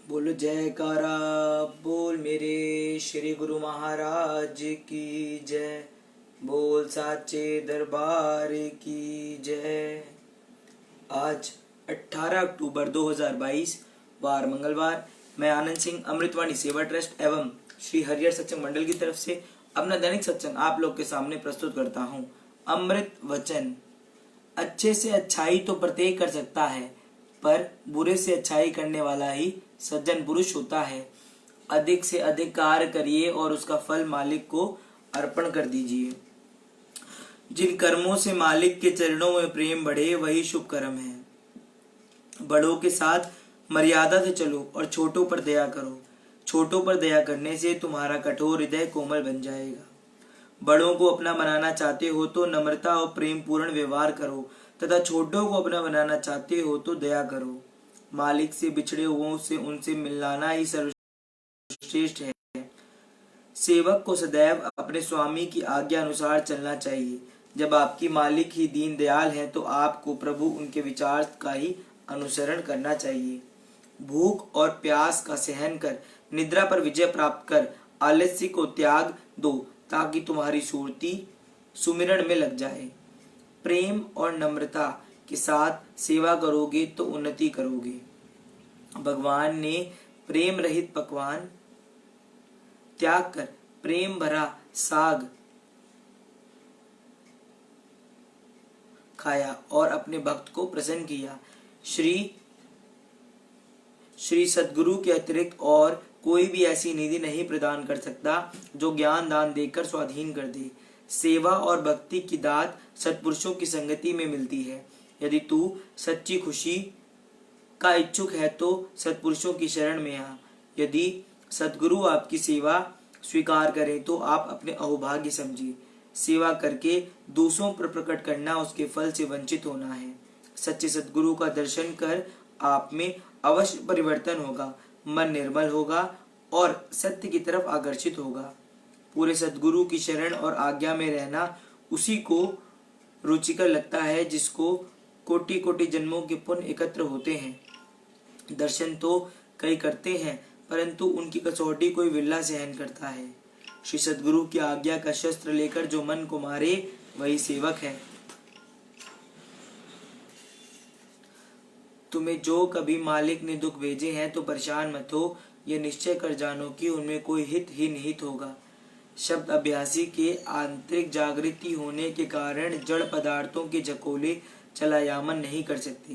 बोलो जयकारा बोल मेरे श्री गुरु महाराज की जय। बोल साचे दरबार की जय। आज 18 अक्टूबर 2022 वार मंगलवार, मैं आनंद सिंह अमृतवाणी सेवा ट्रस्ट एवं श्री हरिहर सत्संग मंडल की तरफ से अपना दैनिक सत्संग आप लोग के सामने प्रस्तुत करता हूँ। अमृत वचन। अच्छे से अच्छाई तो प्रत्येक कर सकता है, पर बुरे से अच्छाई करने वाला ही सज्जन पुरुष होता है। अधिक से अधिक कार्य करिए और उसका फल मालिक को अर्पण कर दीजिए। जिन कर्मों से मालिक के चरणों में प्रेम बढ़े वही शुभ कर्म है। बड़ों के साथ मर्यादा से चलो और छोटों पर दया करो। छोटों पर दया करने से तुम्हारा कठोर हृदय कोमल बन जाएगा। बड़ों को अपना बनाना चाहते हो तो नम्रता और प्रेम पूर्ण व्यवहार करो तथा छोटों को अपना बनाना चाहते हो तो दया करो। मालिक से बिछड़े हुओं से उनसे मिलाना ही सर्वश्रेष्ठ है। सेवक को सदैव अपने स्वामी की आज्ञा अनुसार चलना चाहिए। जब आपकी मालिक ही दीन दयाल है तो आपको प्रभु उनके विचार का ही अनुसरण करना चाहिए। भूख और प्यास का सहन कर निद्रा पर विजय प्राप्त कर आलस्य को त्याग दो ताकि तुम्हारी सुरती सुमिरन में लग जाए। प्रेम और नम्रता के साथ सेवा करोगे तो उन्नति करोगे। भगवान ने प्रेम रहित पकवान त्याग कर प्रेम भरा साग खाया और अपने भक्त को प्रसन्न किया। श्री सद्गुरु के अतिरिक्त और कोई भी ऐसी निधि नहीं प्रदान कर सकता जो ज्ञान दान देकर स्वाधीन कर दे। सेवा और भक्ति की दात सत्पुरुषों की संगति में मिलती है। यदि तू सच्ची खुशी का इच्छुक है तो सत्पुरुषों की शरण में आ। यदि सद्गुरु आपकी सेवा स्वीकार करें तो आप अपने अहोभाग्य समझिए। सेवा करके दूसरों पर प्रकट करना उसके फल से वंचित होना है। सच्चे सद्गुरु का दर्शन कर आप में अवश्य परिवर्तन होगा, मन निर्मल होगा और सत्य की तरफ आकर्षित होगा। पूरे सद्गुरु की शरण और आज्ञा में रहना उसी को रुचिकर लगता है जिसको कोटि कोटि जन्मों के पुण्य एकत्र होते हैं। दर्शन तो कई करते हैं परंतु उनकी कसौटी कोई विरला सहन करता है। श्री सद्गुरु की आज्ञा का शस्त्र लेकर जो मन को मारे वही सेवक है। तुम्हें जो कभी मालिक ने दुख भेजे हैं तो परेशान मत हो। यह निश्चय कर जानो कि उनमें कोई हित ही निहित होगा। शब्द अभ्यासी के आंतरिक जागृति होने के कारण जड़ पदार्थों के झकोले चलायामन नहीं कर सकते।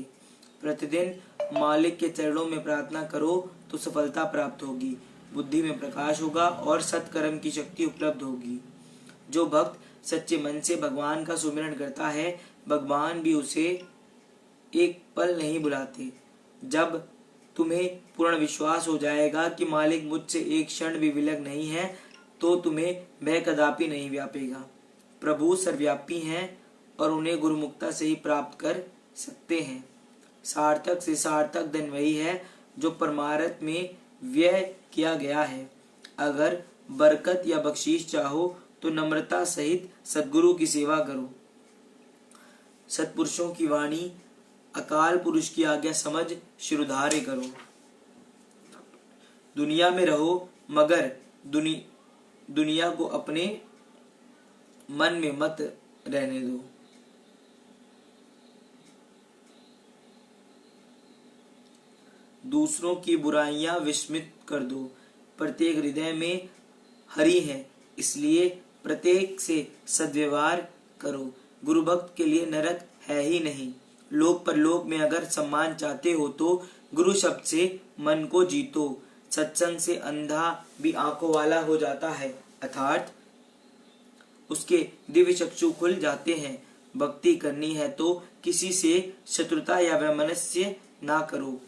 प्रतिदिन मालिक के चरणों में प्रार्थना करो तो सफलता प्राप्त होगी, बुद्धि में प्रकाश होगा और सत्कर्म की शक्ति उपलब्ध होगी। जो भक्त सच्चे मन से भगवान का सुमिरन करता है, भगवान भी उसे एक पल नहीं बुलाते। जब तुम्हें पूर्ण विश्वास हो जाएगा कि मालिक मुझसे एक क्षण भी विलग नहीं है तो तुम्हें भय कदापि नहीं व्यापेगा। प्रभु सर्वव्यापी हैं और उन्हें गुरुमुक्ता से ही प्राप्त कर सकते हैं। सार्थक से सार्थक धन वही है जो परमार्थ में व्यय किया गया है। अगर बरकत या बख्शीश चाहो तो नम्रता सहित सद्गुरु की सेवा करो। सत्पुरुषों की वाणी, अकाल पुरुष की आज्ञा समझ शिरोधार्य करो। दुनिया में रहो मगर दुनिया को अपने मन में मत रहने दो। दूसरों की बुराइयां विस्मित कर दो। प्रत्येक हृदय में हरि है, इसलिए प्रत्येक से सद्व्यवहार करो। गुरु भक्त के लिए नरक है ही नहीं। लोक परलोक में अगर सम्मान चाहते हो तो गुरु शब्द से मन को जीतो। सत्संग से अंधा भी आंखों वाला हो जाता है, अर्थात उसके दिव्य चक्षु खुल जाते हैं। भक्ति करनी है तो किसी से शत्रुता या वैमनस्य ना करो।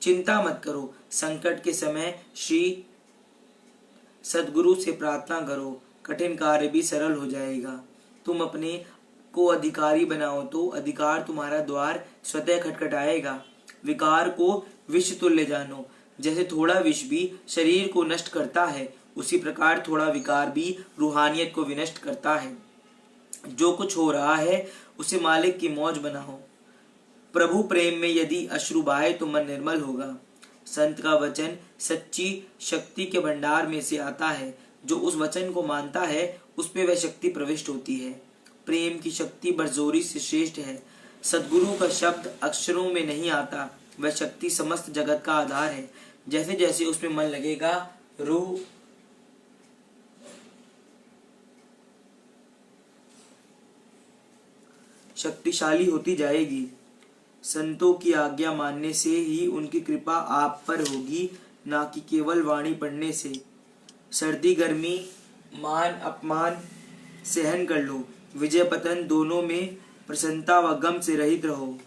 चिंता मत करो। संकट के समय श्री सद्गुरु से प्रार्थना करो, कठिन कार्य भी सरल हो जाएगा। तुम अपने को अधिकारी बनाओ तो अधिकार तुम्हारा द्वार स्वतः खटखटाएगा। विकार को विष तुल्य जानो। जैसे थोड़ा विष भी शरीर को नष्ट करता है, उसी प्रकार थोड़ा विकार भी रूहानियत को विनष्ट करता है। जो कुछ हो रहा है उसे मालिक की मौज बनाओ। प्रभु प्रेम में यदि अश्रु बहाए तो मन निर्मल होगा। संत का वचन सच्ची शक्ति के भंडार में से आता है। जो उस वचन को मानता है उस पे वह शक्ति प्रविष्ट होती है। प्रेम की शक्ति बरजोरी से श्रेष्ठ है। सद्गुरु का शब्द अक्षरों में नहीं आता, वह शक्ति समस्त जगत का आधार है। जैसे जैसे उसमें मन लगेगा रूह शक्तिशाली होती जाएगी। संतों की आज्ञा मानने से ही उनकी कृपा आप पर होगी, ना कि केवल वाणी पढ़ने से। सर्दी गर्मी मान अपमान सहन कर लो, विजय पतन दोनों में प्रसन्नता व गम से रहित रहो।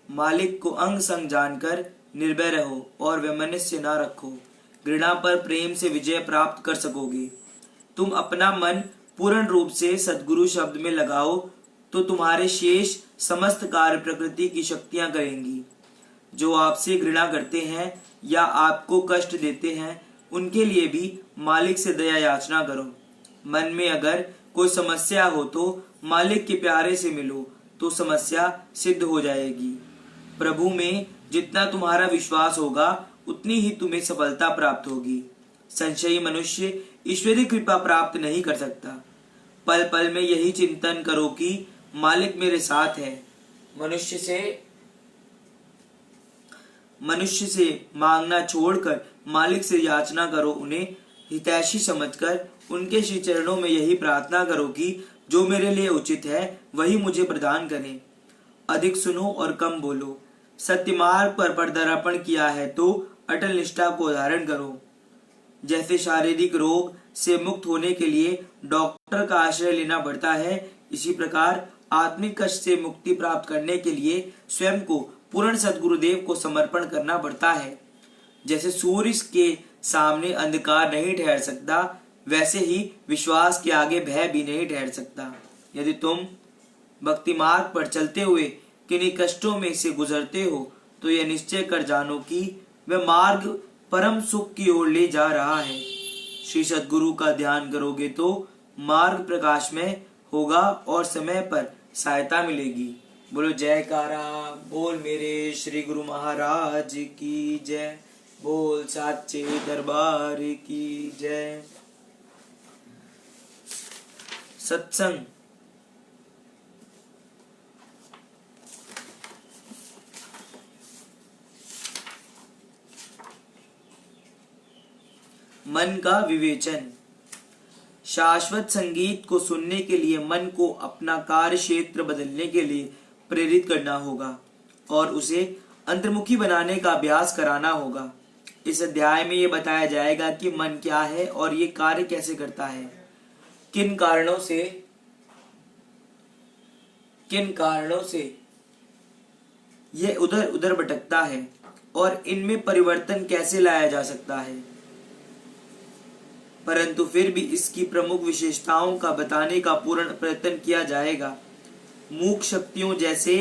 मालिक को अंग संग जानकर निर्भय रहो और वैमनस्य न रखो। घृणा पर प्रेम से विजय प्राप्त कर सकोगे। तुम अपना मन पूर्ण रूप से सद्गुरु शब्द में लगाओ तो तुम्हारे शेष समस्त कार्य प्रकृति की शक्तियां करेंगी। जो आपसे घृणा करते हैं या आपको कष्ट देते हैं उनके लिए भी मालिक से दया याचना करो। मन में अगर कोई समस्या हो तो मालिक के प्यारे से मिलो तो समस्या सिद्ध हो जाएगी। प्रभु में जितना तुम्हारा विश्वास होगा उतनी ही तुम्हें सफलता प्राप्त होगी। संशयी मनुष्य ईश्वरीय कृपा प्राप्त नहीं कर सकता। पल पल में यही चिंतन करो कि मालिक मेरे साथ है। मनुष्य से मांगना छोड़कर मालिक से याचना करो। उन्हें हितैषी समझकर उनके श्री चरणों में यही प्रार्थना करो कि जो मेरे लिए उचित है वही मुझे प्रदान करें। अधिक सुनो और कम बोलो। सत्य मार्ग पर पदार्पण किया है तो अटल निष्ठा को धारण करो। जैसे शारीरिक रोग से मुक्त होने के लिए डॉक्टर का आश्रय लेना पड़ता है, इसी प्रकार आत्मिक कष्ट से मुक्ति प्राप्त करने के लिए स्वयं को पूर्ण सद्गुरुदेव को समर्पण करना पड़ता है। जैसे सूर्य के सामने अंधकार नहीं ठहर सकता, वैसे ही विश्वास के आगे भय भी नहीं ठहर सकता। यदि तुम भक्ति मार्ग पर चलते हुए किन्हीं कष्टों में से गुजरते हो तो यह निश्चय कर जानो कि वह मार्ग परम सुख की ओर ले जा रहा है। श्री सद्गुरु का ध्यान करोगे तो मार्ग प्रकाश में होगा और समय पर सहायता मिलेगी। बोलो जयकारा बोल मेरे श्री गुरु महाराज की जय। बोल साचे दरबार की जय। सत्संग मन का विवेचन। शाश्वत संगीत को सुनने के लिए मन को अपना कार्य क्षेत्र बदलने के लिए प्रेरित करना होगा और उसे अंतर्मुखी बनाने का अभ्यास कराना होगा। इस अध्याय में यह बताया जाएगा कि मन क्या है और ये कार्य कैसे करता है, किन कारणों से यह उधर उधर भटकता है और इनमें परिवर्तन कैसे लाया जा सकता है। परंतु फिर भी इसकी प्रमुख विशेषताओं का बताने का पूर्ण प्रयत्न किया जाएगा। मूक शक्तियों जैसे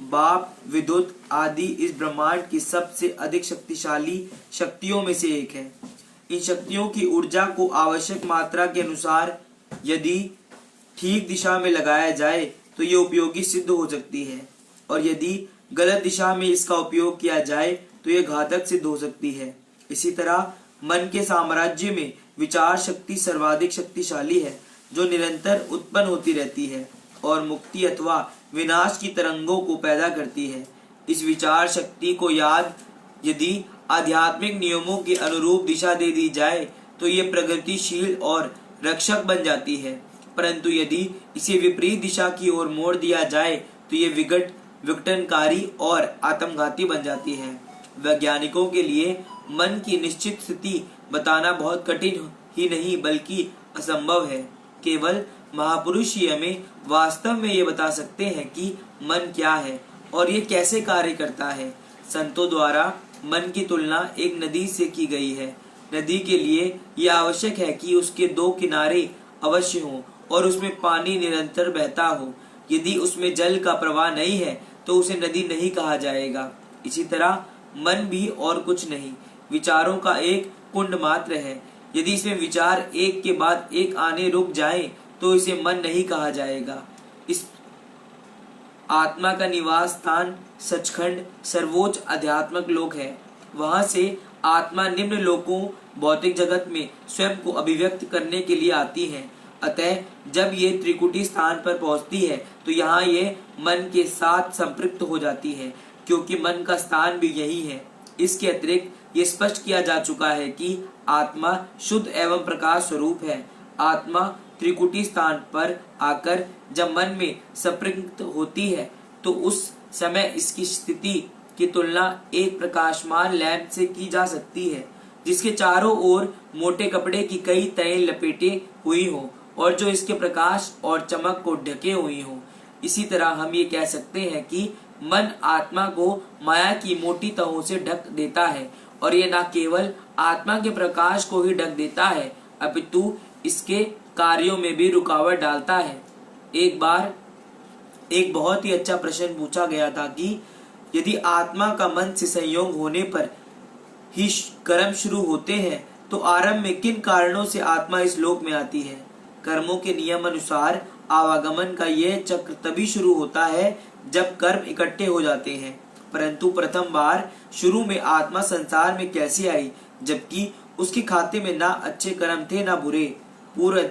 बाप विद्युत आदि इस ब्रह्मांड की सबसे अधिक शक्तिशाली शक्तियों में से एक है। इन शक्तियों की ऊर्जा को आवश्यक मात्रा के अनुसार यदि ठीक दिशा में लगाया जाए तो ये उपयोगी सिद्ध हो सकती है और यदि गलत दिशा में इसका उपयोग किया जाए तो ये घातक सिद्ध हो सकती है। इसी तरह मन के साम्राज्य में विचार शक्ति सर्वाधिक शक्तिशाली है जो निरंतर उत्पन्न होती रहती है और मुक्ति अथवा विनाश की तरंगों को पैदा करती है। इस विचार शक्ति को यदि आध्यात्मिक नियमों के अनुरूप दिशा दे दी जाए तो ये प्रगतिशील और रक्षक बन जाती है, परंतु यदि इसे विपरीत दिशा की ओर मोड़ दिया जाए तो ये विघटनकारी और आत्मघाती बन जाती है। वैज्ञानिकों के लिए मन की निश्चित स्थिति बताना बहुत कठिन ही नहीं बल्कि असंभव है। केवल महापुरुष ही हमें वास्तव में ये बता सकते हैं कि मन क्या है और ये कैसे कार्य करता है। संतों द्वारा मन की तुलना एक नदी से की गई है। नदी के लिए यह आवश्यक है कि उसके दो किनारे अवश्य हों और उसमें पानी निरंतर बहता हो। यदि उसमें जल का प्रवाह नहीं है तो उसे नदी नहीं कहा जाएगा। इसी तरह मन भी और कुछ नहीं, विचारों का एक कुंड मात्र है। यदि इसमें विचार एक के बाद एक आने रुक जाएं तो इसे मन नहीं कहा जाएगा। इस आत्मा का निवास स्थान सचखंड सर्वोच्च आध्यात्मिक लोक है। वहां से आत्मा निम्न लोकों भौतिक जगत में स्वयं को अभिव्यक्त करने के लिए आती है। अतः जब ये त्रिकुटी स्थान पर पहुंचती है तो यहाँ ये मन के साथ संपृक्त हो जाती है, क्योंकि मन का स्थान भी यही है। इसके अतिरिक्त ये स्पष्ट किया जा चुका है कि आत्मा शुद्ध एवं प्रकाश स्वरूप है। आत्मा त्रिकुटी स्थान पर आकर जब मन में संपृक्त होती है तो उस समय इसकी स्थिति की तुलना एक प्रकाशमान लैंप से की जा सकती है, जिसके चारों ओर मोटे कपड़े की कई तय लपेटे हुई हो और जो इसके प्रकाश और चमक को ढके हुई हो। इसी तरह हम ये कह सकते हैं कि मन आत्मा को माया की मोटी तहों से ढक देता है, और ये न केवल आत्मा के प्रकाश को ही ढक देता है अपितु इसके कार्यों में भी रुकावट डालता है। एक बार एक बहुत ही अच्छा प्रश्न पूछा गया था कि यदि आत्मा का मन से संयोग होने पर ही कर्म शुरू होते हैं तो आरंभ में किन कारणों से आत्मा इस लोक में आती है। कर्मों के नियम अनुसार आवागमन का यह चक्र तभी शुरू होता है जब कर्म इकट्ठे हो जाते हैं, परंतु प्रथम बार शुरू में आत्मा संसार में कैसे आई, जबकि उसके खाते में ना अच्छे कर्म थे ना बुरे। पूर्ण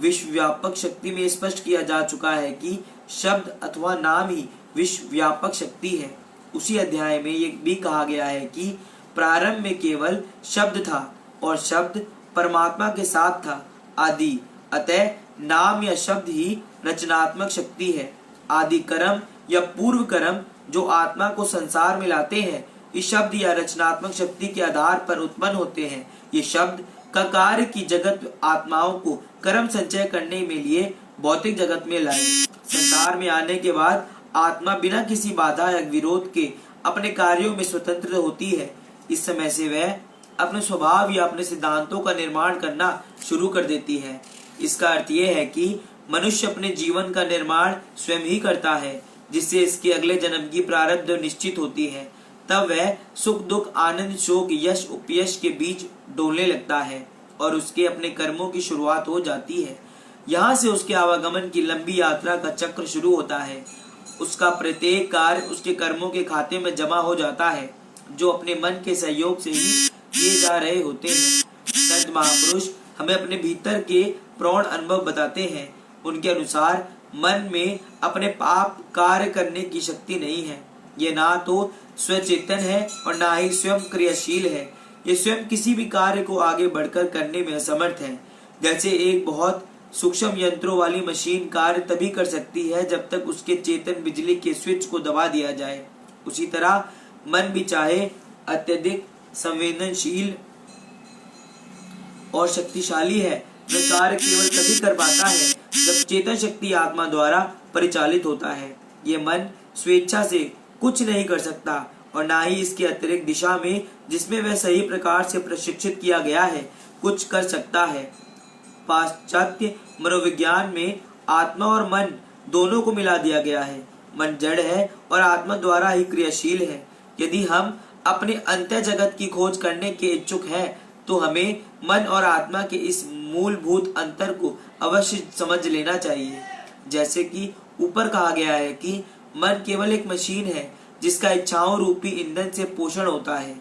विश्व व्यापक शक्ति में स्पष्ट किया जा चुका है कि शब्द अथवा नाम ही विश्व व्यापक शक्ति है। उसी अध्याय में ये भी कहा गया है कि प्रारंभ में केवल शब्द था और शब्द परमात्मा के साथ था आदि। अतः नाम या शब्द ही रचनात्मक शक्ति है। आदि कर्म या पूर्व कर्म जो आत्मा को संसार में लाते हैं इस शब्द या रचनात्मक शक्ति के आधार पर उत्पन्न होते हैं। ये शब्द का कार्य की जगत आत्माओं को कर्म संचय करने में लिए भौतिक जगत में लाए। संसार में आने के बाद आत्मा बिना किसी बाधा या विरोध के अपने कार्यों में स्वतंत्र होती है। इस समय से वह अपने स्वभाव या अपने सिद्धांतों का निर्माण करना शुरू कर देती है। इसका अर्थ यह है कि मनुष्य अपने जीवन का निर्माण स्वयं ही करता है, जिससे इसके अगले जन्म की प्रारब्ध निश्चित होती है। तब वह सुख दुख आनंद शोक यश उपयश के बीच डोलने लगता है और उसके अपने कर्मों की शुरुआत हो जाती है। यहाँ से उसके आवागमन की लंबी यात्रा का चक्र शुरू होता है। उसका प्रत्येक कार्य उसके कर्मों के खाते में जमा हो जाता है, जो अपने मन के सहयोग से ही किए जा रहे होते हैं। संत महापुरुष हमें अपने भीतर के प्रौढ़ अनुभव बताते हैं। उनके अनुसार मन में अपने पाप कार्य करने की शक्ति नहीं है। ये ना तो स्वचेतन है और ना ही स्वयं क्रियाशील है। ये स्वयं किसी भी कार्य को आगे बढ़कर करने में असमर्थ है। जैसे एक बहुत सूक्ष्म यंत्रों वाली मशीन कार्य तभी कर सकती है जब तक उसके चेतन बिजली के स्विच को दबा दिया जाए, उसी तरह मन भी चाहे अत्यधिक संवेदनशील और शक्तिशाली है, वह कार्य केवल तभी कर पाता है जब चेतन शक्ति आत्मा द्वारा परिचालित होता है। ये मन स्वेच्छा से कुछ नहीं कर सकता और ना ही इसके अतिरिक्त दिशा में, जिसमें वह सही प्रकार से प्रशिक्षित किया गया है, कुछ कर सकता है। पाश्चात्य मनोविज्ञान में आत्मा और मन दोनों को मिला दिया गया है। मन जड़ है और आत्मा द्वारा ही क्रियाशील है। यदि हम अपने अंत्य जगत की खोज करने के इच्छुक हैं तो हमें मन और आत्मा के इस मूलभूत अंतर को अवश्य समझ लेना चाहिए। जैसे कि ऊपर कहा गया है कि मन केवल एक मशीन है जिसका इच्छाओं रूपी ईंधन से पोषण होता है।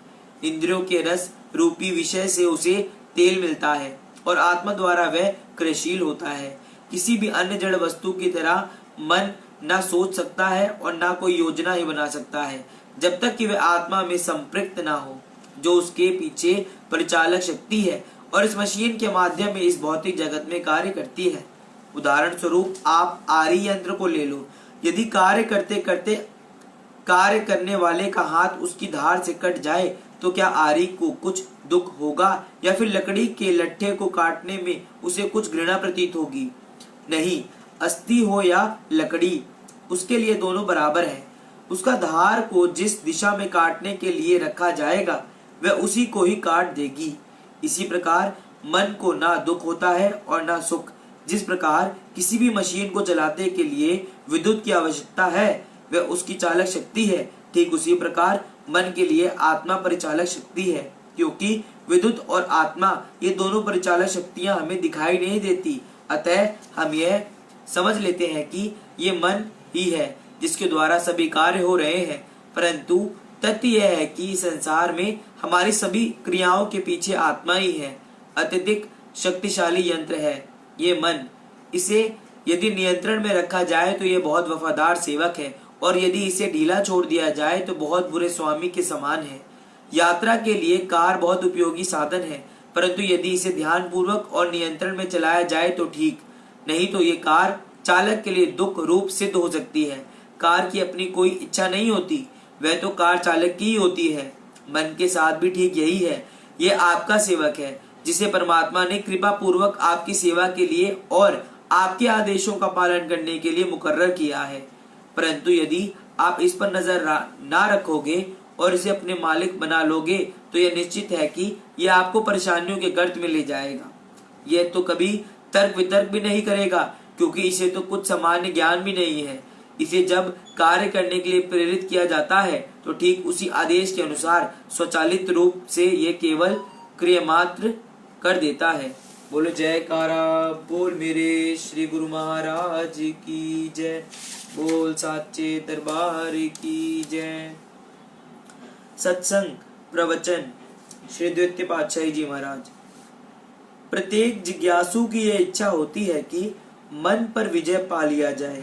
इंद्रियों के रस रूपी विषय से उसे तेल मिलता है और आत्मा द्वारा वह क्रियाशील होता है। किसी भी अन्य जड़ वस्तु की तरह मन ना सोच सकता है और ना कोई योजना ही बना सकता है जब तक कि वह आत्मा में संपृक्त ना हो, जो उसके पीछे परिचालक शक्ति है और इस मशीन के माध्यम में इस भौतिक जगत में कार्य करती है। उदाहरण स्वरूप आप आरी यंत्र को ले लो। यदि कार्य करते करते कार्य करने वाले का हाथ उसकी धार से कट जाए तो क्या आरी को कुछ दुख होगा या फिर लकड़ी के लट्ठे को काटने में उसे कुछ घृणा प्रतीत होगी? नहीं, अस्थि हो या लकड़ी, उसके लिए दोनों बराबर है। उसका धार को जिस दिशा में काटने के लिए रखा जाएगा वह उसी को ही काट देगी। इसी प्रकार मन को ना दुख होता है और ना सुख। जिस प्रकार किसी भी मशीन को चलाते के लिए विद्युत की आवश्यकता है वह उसकी चालक शक्ति है, ठीक उसी प्रकार मन के लिए आत्मा परिचालक शक्ति है। क्योंकि विद्युत और आत्मा ये दोनों परिचालक शक्तियां हमें दिखाई नहीं देती, अतः हम यह समझ लेते हैं कि ये मन ही है जिसके द्वारा सभी कार्य हो रहे हैं। परंतु तथ्य यह है कि संसार में हमारी सभी क्रियाओं के पीछे आत्मा ही है, अत्यधिक शक्तिशाली यंत्र है ये मन। इसे यदि नियंत्रण में रखा जाए तो ये बहुत वफादार सेवक है, और यदि इसे ढीला छोड़ दिया जाए तो बहुत बुरे स्वामी के समान है। यात्रा के लिए कार बहुत उपयोगी साधन है, परंतु यदि इसे ध्यान पूर्वक और नियंत्रण में चलाया जाए तो ठीक, नहीं तो ये कार चालक के लिए दुख रूप सिद्ध हो सकती है। कार की अपनी कोई इच्छा नहीं होती, वह तो कार चालक की ही होती है। मन के साथ भी ठीक यही है। ये आपका सेवक है, जिसे परमात्मा ने कृपा पूर्वक आपकी सेवा के लिए और आपके आदेशों का पालन करने के लिए मुकर्रर किया है। परंतु यदि आप इस पर नजर ना रखोगे और इसे अपने मालिक बना लोगे तो यह निश्चित है कि यह आपको परेशानियों के गर्त में ले जाएगा। यह तो कभी तर्क वितर्क भी नहीं करेगा, क्योंकि इसे तो कुछ सामान्य ज्ञान भी नहीं है। इसे जब कार्य करने के लिए प्रेरित किया जाता है तो ठीक उसी आदेश के अनुसार स्वचालित रूप से यह केवल क्रियामात्र कर देता है। बोलो जयकारा, बोल मेरे श्री गुरु महाराज की जय, बोल साचे दरबार की जय। सत्संग प्रवचन श्री द्वितीय पातशाही जी महाराज। प्रत्येक जिज्ञासु की यह इच्छा होती है कि मन पर विजय पा लिया जाए,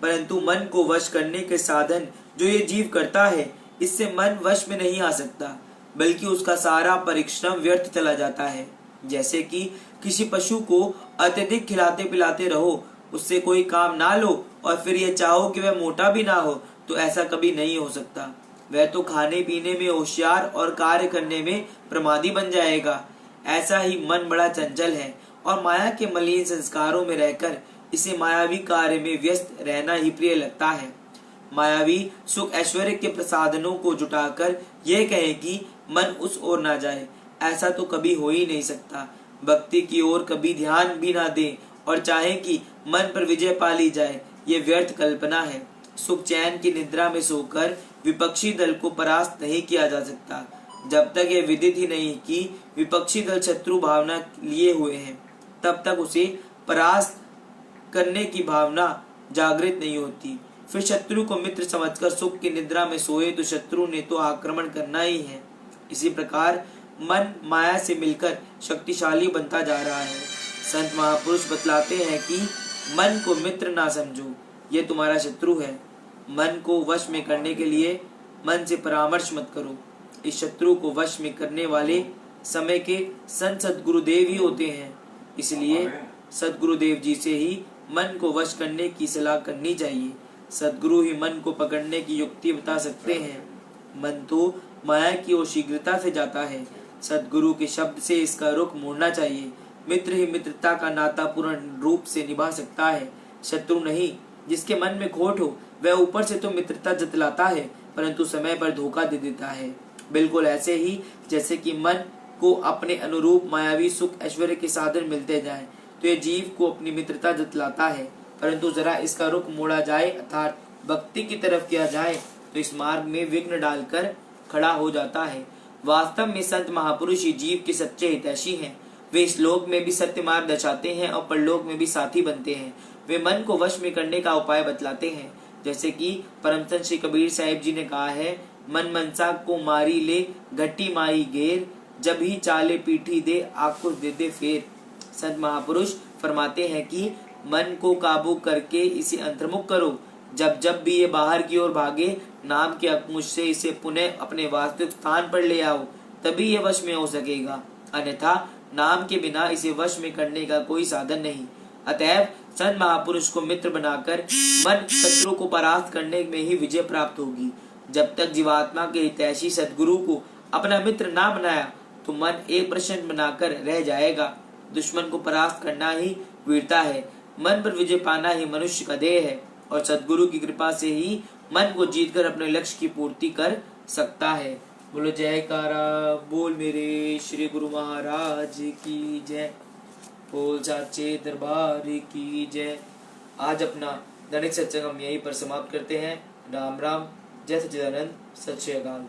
परंतु मन को वश करने के साधन जो ये जीव करता है, इससे मन वश में नहीं आ सकता, बल्कि उसका सारा परिश्रम व्यर्थ चला जाता है। जैसे कि किसी पशु को अत्यधिक खिलाते पिलाते रहो, उससे कोई काम ना लो और फिर यह चाहो कि वह मोटा भी ना हो, तो ऐसा कभी नहीं हो सकता। वह तो खाने पीने में होशियार और कार्य करने में प्रमादी बन जाएगा। ऐसा ही मन बड़ा चंचल है और माया के मलिन संस्कारों में रहकर इसे मायावी कार्य में व्यस्त रहना ही प्रिय लगता है। मायावी सुख ऐश्वर्य के प्रसाधनों को जुटाकर यह कहे कि मन उस ओर ना जाए, ऐसा तो कभी हो ही नहीं सकता। भक्ति की ओर कभी ध्यान भी ना दे और चाहे कि मन पर विजय पा ली जाए, ये व्यर्थ कल्पना है। सुख चैन की निद्रा में सोकर विपक्षी दल को परास्त नहीं किया जा सकता, जब तक यह विदित ही नहीं कि विपक्षी दल शत्रु भावना लिए हुए हैं, तब तक उसे परास्त करने की भावना जागृत नहीं होती। फिर शत्रु को मित्र समझकर सुख की निद्रा में सोए तो शत्रु ने तो आक्रमण करना ही है। इसी प्रकार मन माया से मिलकर शक्तिशाली बनता जा रहा है। संत महापुरुष बतलाते हैं कि मन को मित्र ना समझो, ये तुम्हारा शत्रु है। मन को वश में करने के लिए मन से परामर्श मत करो। इस शत्रु को वश में करने वाले समय के संत सदगुरुदेव ही होते हैं, इसलिए सदगुरुदेव जी से ही मन को वश करने की सलाह करनी चाहिए। सदगुरु ही मन को पकड़ने की युक्ति बता सकते हैं। मन तो माया की ओर शीघ्रता से जाता है, सदगुरु के शब्द से इसका रुख मोड़ना चाहिए। मित्र ही मित्रता का नाता पूर्ण रूप से निभा सकता है, शत्रु नहीं। जिसके मन में खोट हो वह ऊपर से तो मित्रता जतलाता है, परंतु समय पर धोखा दे देता है। बिल्कुल ऐसे ही जैसे कि मन को अपने अनुरूप मायावी सुख ऐश्वर्य के साधन मिलते जाएं, तो यह जीव को अपनी मित्रता जतलाता है, परंतु जरा इसका रुख मोड़ा जाए अर्थात भक्ति की तरफ किया जाए तो इस मार्ग में विघ्न डालकर खड़ा हो जाता है। वास्तव में संत महापुरुष ही जीव के सच्चे हितैषी हैं। वे इस लोक में भी सत्य मार्ग दर्शाते हैं और परलोक में भी साथी बनते हैं। वे मन को वश में करने का उपाय बतलाते हैं, जैसे कि परमसंत श्री कबीर साहिब जी ने कहा है, मन मनसा को मारी ले घटी माई घेर, जब ही चाले पीठी दे आकुश दे दे फेर। संत महापुरुष फरमाते हैं कि मन को काबू करके इसे अंतर्मुख करो। जब जब भी ये बाहर की ओर भागे, नाम के अकमुश से इसे पुनः अपने वास्तविक स्थान पर ले आओ, तभी ये वश में हो सकेगा। अन्यथा नाम के बिना इसे वश में करने का कोई साधन नहीं। अतएव संत महापुरुष को मित्र बनाकर मन शत्रु को परास्त करने में ही विजय प्राप्त होगी। जब तक जीवात्मा के हितैषी सद्गुरु को अपना मित्र ना बनाया तो मन एक प्रश्न बनाकर रह जाएगा। दुश्मन को परास्त करना ही वीरता है, मन पर विजय पाना ही मनुष्य का देह है, और सद्गुरु की कृपा से ही मन को जीतकर अपने लक्ष्य की पूर्ति कर सकता है। बोलो जयकारा, बोल मेरे श्री गुरु महाराज की जय, बोल साचे दरबार की जय। आज अपना दैनिक सत्संग हम यहीं पर समाप्त करते हैं। राम राम, जय सच्चिदानंद, सत श्री अकाल।